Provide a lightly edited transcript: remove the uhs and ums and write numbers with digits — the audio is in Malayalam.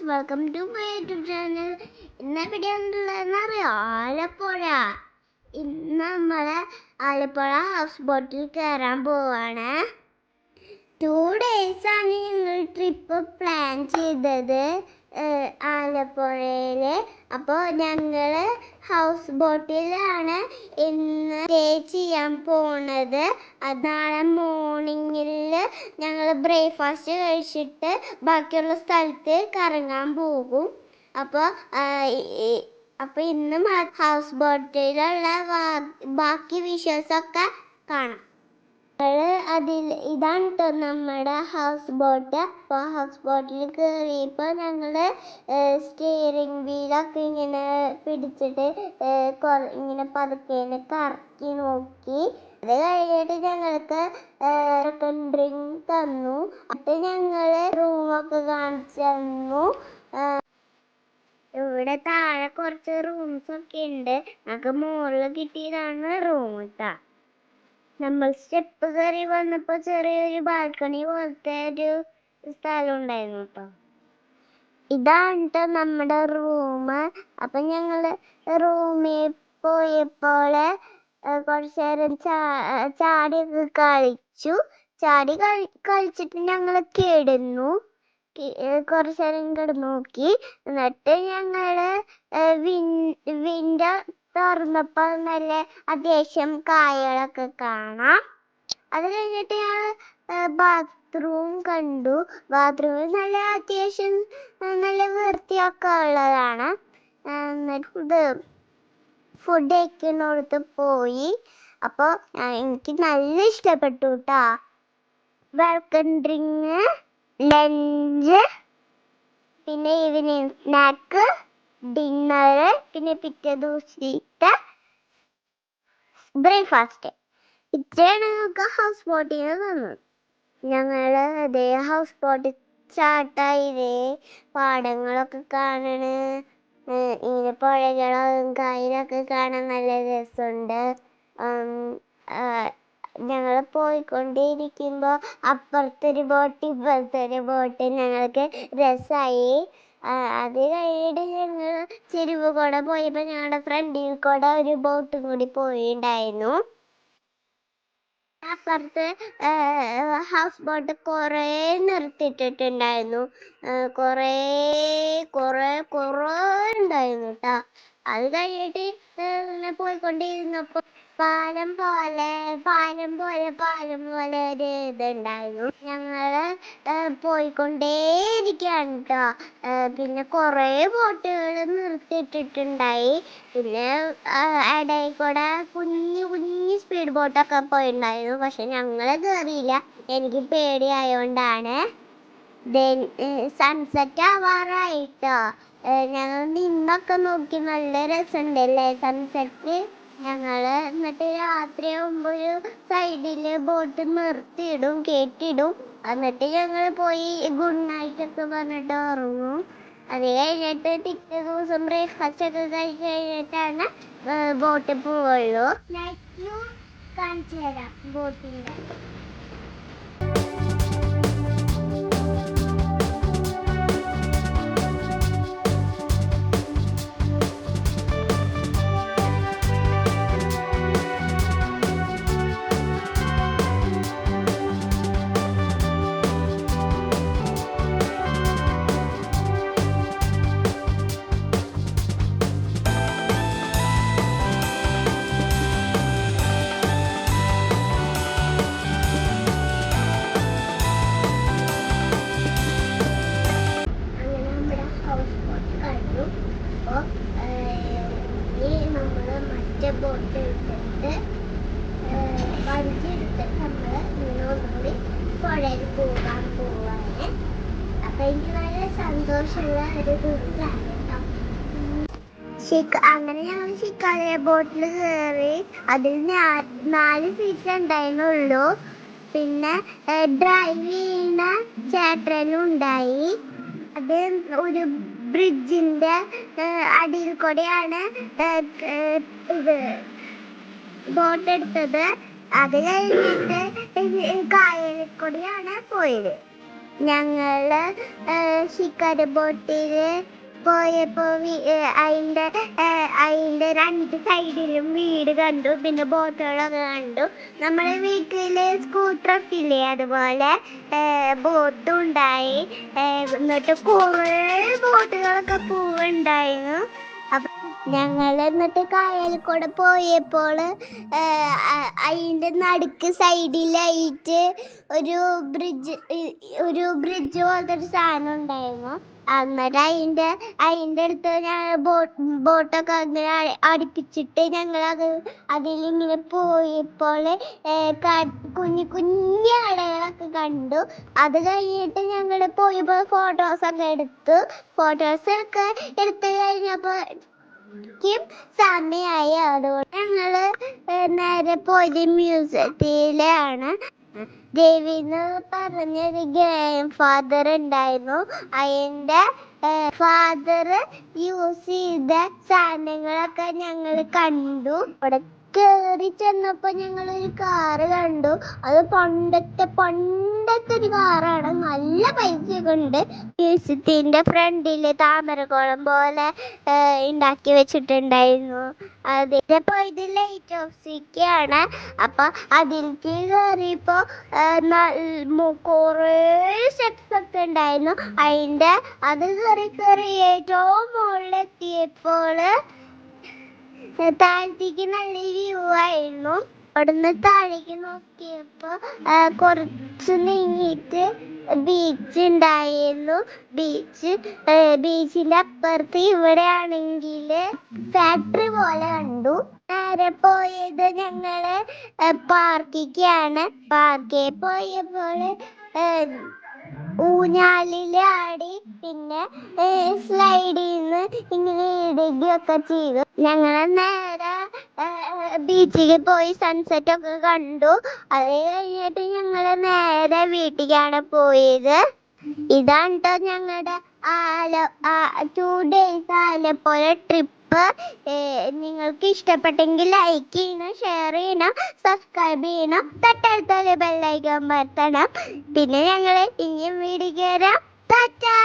Welcome to my YouTube channel. ഇന്ന് എവിടെ ഉള്ളതെന്നറിയോ? ആലപ്പുഴ. ഇന്ന് നമ്മള് ആലപ്പുഴ ഹൗസ് ബോട്ടിൽ കയറാൻ പോവാണ്. 2 days ആണ് ഞങ്ങൾ ട്രിപ്പ് പ്ലാൻ ചെയ്തത് ആലപ്പുഴയില്. അപ്പോൾ ഞങ്ങള് ഹൗസ് ബോട്ടിലാണ് ഇന്ന് സ്റ്റേ ചെയ്യാൻ പോണത്. നാളെ മോർണിംഗിൽ ഞങ്ങൾ ബ്രേക്ക്ഫാസ്റ്റ് കഴിച്ചിട്ട് ബാക്കിയുള്ള സ്ഥലത്ത് കറങ്ങാൻ പോകും. അപ്പോൾ ഇന്നും ഹൗസ് ബോട്ടിലുള്ള ബാക്കി വിഷ്വൽസൊക്കെ കാണാം. ഇതാണ് കേട്ടോ നമ്മുടെ ഹൗസ് ബോട്ട്. അപ്പോൾ ഹൗസ് ബോട്ടിൽ കയറിയപ്പോൾ ഞങ്ങൾ സ്റ്റിയറിംഗ് വീലൊക്കെ ഇങ്ങനെ പിടിച്ചിട്ട് ഇങ്ങനെ പതുക്കെ കറക്കി നോക്കി. അത് കഴിഞ്ഞിട്ട് ഞങ്ങൾക്ക് ഡ്രിങ്ക് തന്നു. അത് ഞങ്ങൾ റൂമൊക്കെ കാണിച്ചു തന്നു. ഇവിടെ താഴെ കുറച്ച് റൂംസൊക്കെ ഉണ്ട്. ഞങ്ങൾക്ക് മുകളിൽ കിട്ടിയതാണ് റൂം കേട്ടോ. നമ്മൾ സ്റ്റെപ്പ് കയറി വന്നപ്പോൾ ചെറിയൊരു ബാൽക്കണി പോലത്തെ ഒരു സ്ഥലം ഉണ്ടായിരുന്നു കേട്ടോ. ഇതാണ് കേട്ടോ നമ്മുടെ റൂം. അപ്പം ഞങ്ങൾ റൂമിൽ പോയപ്പോൾ കുറച്ച് നേരം ചാടിയൊക്കെ കളിച്ചു. കളിച്ചിട്ട് ഞങ്ങൾ കിടന്നു. കുറച്ച് നേരം കിടന്നു നോക്കി. എന്നിട്ട് ഞങ്ങൾ വിൻഡോ തുറന്നപ്പോൾ നല്ല അത്യാവശ്യം കായകളൊക്കെ കാണാം. അത് കഴിഞ്ഞിട്ട് ഞാൻ ബാത്റൂം കണ്ടു. ബാത്റൂമിൽ നല്ല അത്യാവശ്യം നല്ല വൃത്തിയൊക്കെ ഉള്ളതാണ്. എന്നിട്ട് ഫുഡ് കഴിക്കുന്നിടത്ത് പോയി. അപ്പോൾ എനിക്ക് നല്ല ഇഷ്ടപ്പെട്ടു കേട്ടോ. വെൽക്കം ഡ്രിങ്ക്, ലഞ്ച്, പിന്നെ ഈവനിങ് സ്നാക്ക്, ഡിന്നർ, പിന്നെ പിറ്റേ ദിവസത്തെ ബ്രേക്ക്ഫാസ്റ്റ്. ഇത്രയാണ് നമുക്ക് ഹൗസ് ബോട്ടിൽ തന്നത്. ഞങ്ങൾ അതേ ഹൗസ് ബോട്ടിൽ സ്റ്റാർട്ടായില്ലേ. പാടങ്ങളൊക്കെ കാണണ്, ഇങ്ങനെ പുഴകളും കായലൊക്കെ കാണാൻ നല്ല രസമുണ്ട്. ഞങ്ങൾ പോയിക്കൊണ്ടിരിക്കുമ്പോൾ അപ്പുറത്തൊരു ബോട്ട് ഇപ്പുറത്തൊരു ബോട്ട് ഞങ്ങൾക്ക് രസമായി. അത് കഴിഞ്ഞിട്ട് ഞങ്ങൾ ചെരുവ് കൂടെ പോയപ്പോൾ ഞങ്ങളുടെ ഫ്രണ്ടിൽ കൂടെ ഒരു ബോട്ടും കൂടി പോയിണ്ടായിരുന്നു. അപ്പുറത്ത് ഹൗസ് ബോട്ട് കുറേ നിർത്തിയിട്ടിട്ടുണ്ടായിരുന്നു. കുറേ ഉണ്ടായിരുന്നു കേട്ടോ. അത് കഴിഞ്ഞിട്ട് പോയിക്കൊണ്ടിരുന്നപ്പോൾ പാലം പോലെ ഒരു ഇതുണ്ടായിരുന്നു. ഞങ്ങൾ പോയിക്കൊണ്ടേയിരിക്കുകയാണ് കേട്ടോ. പിന്നെ കുറേ ബോട്ടുകൾ നിർത്തിയിട്ടിട്ടുണ്ടായി. പിന്നെ ഇടയിൽ കൂടെ കുഞ്ഞു സ്പീഡ് ബോട്ടൊക്കെ പോയിട്ടുണ്ടായിരുന്നു. പക്ഷെ ഞങ്ങൾ കയറിയില്ല, എനിക്ക് പേടിയായോണ്ടാണ്. സൺസെറ്റ് ആവാറായിട്ടോ. ഞങ്ങൾ നിന്നൊക്കെ നോക്കി. നല്ല രസമുണ്ടല്ലേ സൺസെറ്റ്. എന്നിട്ട് രാത്രിയാകുമ്പോൾ ഒരു സൈഡിൽ ബോട്ട് നിർത്തിയിടും, കയറ്റിയിടും. എന്നിട്ട് ഞങ്ങൾ പോയി ഗുഡ് നൈറ്റ് ഒക്കെ പറഞ്ഞിട്ട് ഉറങ്ങും. അത് കഴിഞ്ഞിട്ട് പിറ്റേ ദിവസം ബ്രേക്ക്ഫാസ്റ്റ് ഒക്കെ കഴിച്ച് കഴിഞ്ഞിട്ടാണ് ബോട്ടിൽ പോവുള്ളൂ. നൈറ്റ് വ്യൂ കാണിച്ചു തരാം ബോട്ടിൻ്റെ. ബോട്ട് എടുത്തിട്ട് വഞ്ചി എടുത്തിട്ട് നമ്മൾ ഇങ്ങനെ ഒന്നുകൂടി പുഴയിൽ പോകാൻ പോവാണ്. അപ്പൊ എനിക്ക് നല്ല സന്തോഷമുള്ള ഒരു ദിവസമാണ് കേട്ടോ. അങ്ങനെ ഞങ്ങൾ ഷിക്കാഗോ ബോട്ടിൽ കയറി. അതിൽ 4 സീറ്റ് ഉണ്ടായിരുന്നുള്ളൂ. പിന്നെ ഡ്രൈവ് ചെയ്യുന്ന ചേട്ടനും ഉണ്ടായി. അത് ഒരു ബ്രിഡ്ജിന്റെ അടിയിൽ കൂടെയാണ് ബോട്ട് എടുത്തത്. അത് കഴിഞ്ഞിട്ട് കായലിൽ കൂടെയാണ് പോയത്. ഞങ്ങള് ഷിക്കാരി ബോട്ടില് പോയപ്പോ അതിന്റെ രണ്ട് സൈഡിലും വീട് കണ്ടു. പിന്നെ ബോട്ടുകളൊക്കെ കണ്ടു. നമ്മുടെ വീട്ടില് സ്കൂട്ടറൊക്കെ ഇല്ലേ, അതുപോലെ ബോട്ടും ഉണ്ടായി. എന്നിട്ട് കുറേ ബോട്ടുകളൊക്കെ പോവുണ്ടായിരുന്നു. അപ്പൊ ഞങ്ങൾ എന്നിട്ട് കായലിൽ കൂടെ പോയപ്പോൾ അതിന്റെ നടുക്ക് സൈഡിലായിട്ട് ഒരു ബ്രിഡ്ജ് പോലത്തെ ഒരു സാധനം ഉണ്ടായിരുന്നു. അന്നേരം അതിന്റെ അടുത്ത് ബോട്ടൊക്കെ അങ്ങനെ അടുപ്പിച്ചിട്ട് ഞങ്ങൾ അതിലിങ്ങനെ പോയപ്പോൾ കുഞ്ഞു കുഞ്ഞു അടകളൊക്കെ കണ്ടു. അത് കഴിഞ്ഞിട്ട് ഞങ്ങൾ പോയപ്പോൾ ഫോട്ടോസൊക്കെ എടുത്തു. ഫോട്ടോസൊക്കെ എടുത്തു കഴിഞ്ഞപ്പോൾ സമയായി. അതുകൊണ്ട് ഞങ്ങള് നേരെ പോയത് മ്യൂസിയത്തിലാണ്. ദേവിന്ന് പറഞ്ഞൊരു ഗ്രാൻഡ് ഫാദർ ഉണ്ടായിരുന്നു. അതിന്റെ ഫാദർ യൂസ് ചെയ്ത സാധനങ്ങളൊക്കെ ഞങ്ങൾ കണ്ടു. അവിടെ കേറി ചെന്നപ്പോ ഞങ്ങൾ ഒരു കാറ് കണ്ടു. അത് പണ്ടത്തെ ഒരു കാറാണ്. നല്ല പൈസയൊക്കെ ഉണ്ട്. മ്യൂസിയത്തിന്റെ ഫ്രണ്ടില് താമരക്കുളം പോലെ ഉണ്ടാക്കി വെച്ചിട്ടുണ്ടായിരുന്നു. അതിന്റെ പോയത് ലൈറ്റ് ഹൗസിലേക്കാണ്. അപ്പൊ അതിലേക്ക് കയറിയപ്പോ കൊറേ സ്റ്റെപ്സ് ഒക്കെ ഉണ്ടായിരുന്നു. അത് കയറി ഏറ്റവും മുകളിലെത്തിയപ്പോൾ താഴത്തേക്ക് നല്ല വ്യൂ ആയിരുന്നു. അവിടുന്ന് താഴേക്ക് നോക്കിയപ്പോ കുറച്ച് നീങ്ങിയിട്ട് ബീച്ച് ഉണ്ടായിരുന്നു. ബീച്ചിന്റെ അപ്പുറത്ത് ഇവിടെ ആണെങ്കിൽ ഫാക്ടറി പോലെ കണ്ടു. നേരെ പോയത് ഞങ്ങള് പാർക്കിലേക്കാണ്. പാർക്കിൽ പോയപ്പോൾ ഊഞ്ഞാലിലാടി. പിന്നെ സ്ലൈഡിന്ന് ഇങ്ങനെ ഇടുകയൊക്കെ ചെയ്തു. ഞങ്ങൾ നേരെ ബീച്ചിൽ പോയി സൺസെറ്റ് ഒക്കെ കണ്ടു. അത് കഴിഞ്ഞിട്ട് ഞങ്ങൾ നേരെ വീട്ടിലേക്കാണ് പോയത്. ഇതാണ് ട്ടോ ഞങ്ങളുടെ 2 days ആലപ്പുഴ ട്രിപ്പ്. നിങ്ങൾക്ക് ഇഷ്ടപ്പെട്ടെങ്കിൽ ലൈക്ക് ചെയ്യണം, ഷെയർ ചെയ്യണം, സബ്സ്ക്രൈബ് ചെയ്യണം, തൊട്ടടുത്തുള്ള ബെല്ലൈക്കൺ അമർത്തണം. പിന്നെ ഞങ്ങൾ ഇനിയും വീഡിയോ കയറാം. ടാറ്റാ.